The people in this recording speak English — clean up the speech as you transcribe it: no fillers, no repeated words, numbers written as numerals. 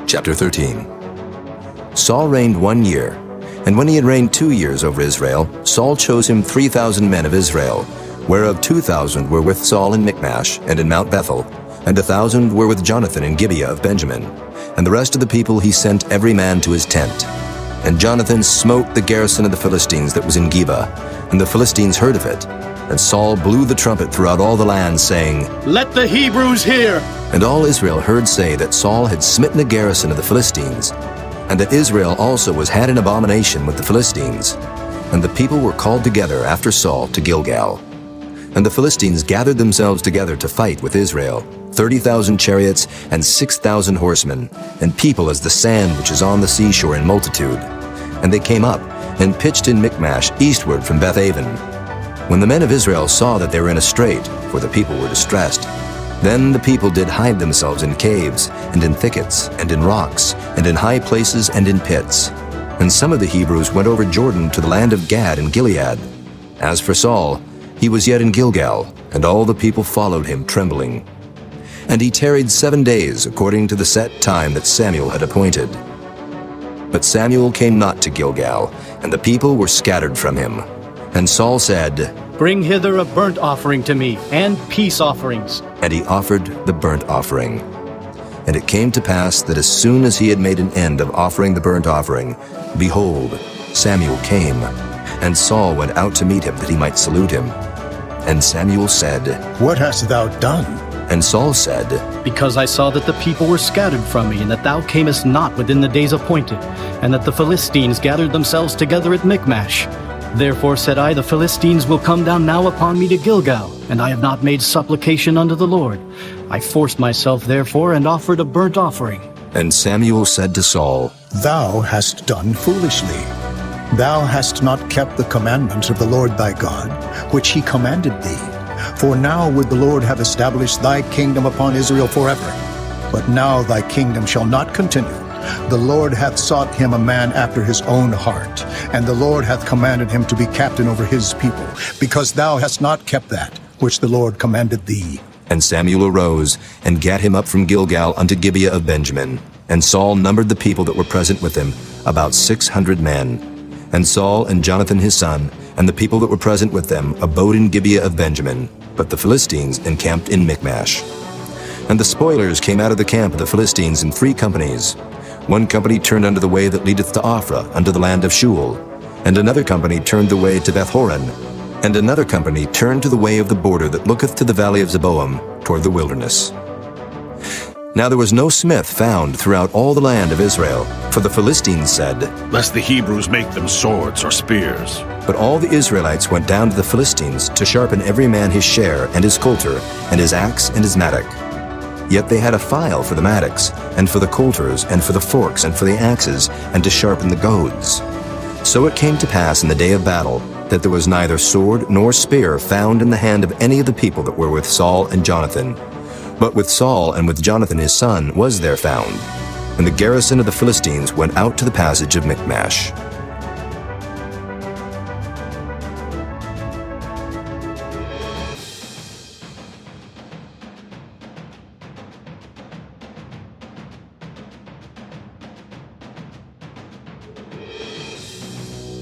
Chapter 13. Saul reigned 1 year, and when he had reigned 2 years over Israel, Saul chose him 3,000 men of Israel, whereof 2,000 were with Saul in Mikmash and in Mount Bethel, and 1,000 were with Jonathan in Gibeah of Benjamin. And the rest of the people he sent every man to his tent. And Jonathan smote the garrison of the Philistines that was in Gibeah, and the Philistines heard of it. And Saul blew the trumpet throughout all the land, saying, "Let the Hebrews hear!" And all Israel heard say that Saul had smitten a garrison of the Philistines, and that Israel also was had an abomination with the Philistines. And the people were called together after Saul to Gilgal. And the Philistines gathered themselves together to fight with Israel, 30,000 chariots and 6,000 horsemen, and people as the sand which is on the seashore in multitude. And they came up and pitched in Mikmash eastward from Bethaven. When the men of Israel saw that they were in a strait, for the people were distressed, then the people did hide themselves in caves, and in thickets, and in rocks, and in high places, and in pits. And some of the Hebrews went over Jordan to the land of Gad and Gilead. As for Saul, he was yet in Gilgal, and all the people followed him trembling. And he tarried 7 days, according to the set time that Samuel had appointed. But Samuel came not to Gilgal, and the people were scattered from him. And Saul said, "Bring hither a burnt offering to me, and peace offerings." And he offered the burnt offering. And it came to pass that as soon as he had made an end of offering the burnt offering, behold, Samuel came, and Saul went out to meet him that he might salute him. And Samuel said, "What hast thou done?" And Saul said, "Because I saw that the people were scattered from me, and that thou camest not within the days appointed, and that the Philistines gathered themselves together at Mikmash. Therefore said I, the Philistines will come down now upon me to Gilgal, and I have not made supplication unto the Lord. I forced myself therefore, and offered a burnt offering." And Samuel said to Saul, "Thou hast done foolishly. Thou hast not kept the commandments of the Lord thy God, which he commanded thee. For now would the Lord have established thy kingdom upon Israel forever. But now thy kingdom shall not continue. The Lord hath sought him a man after his own heart, and the Lord hath commanded him to be captain over his people, because thou hast not kept that which the Lord commanded thee." And Samuel arose, and gat him up from Gilgal unto Gibeah of Benjamin. And Saul numbered the people that were present with him, about 600 men. And Saul and Jonathan his son, and the people that were present with them, abode in Gibeah of Benjamin, but the Philistines encamped in Mikmash. And the spoilers came out of the camp of the Philistines in 3 companies. One company turned unto the way that leadeth to Ophrah, unto the land of Shul. And another company turned the way to Bethhoron. And another company turned to the way of the border that looketh to the valley of Zeboam, toward the wilderness. Now there was no smith found throughout all the land of Israel, for the Philistines said, "Lest the Hebrews make them swords or spears." But all the Israelites went down to the Philistines to sharpen every man his share, and his coulter, and his axe, and his mattock. Yet they had a file for the mattocks, and for the coulters, and for the forks, and for the axes, and to sharpen the goads. So it came to pass in the day of battle, that there was neither sword nor spear found in the hand of any of the people that were with Saul and Jonathan. But with Saul and with Jonathan his son was there found. And the garrison of the Philistines went out to the passage of Mikmash.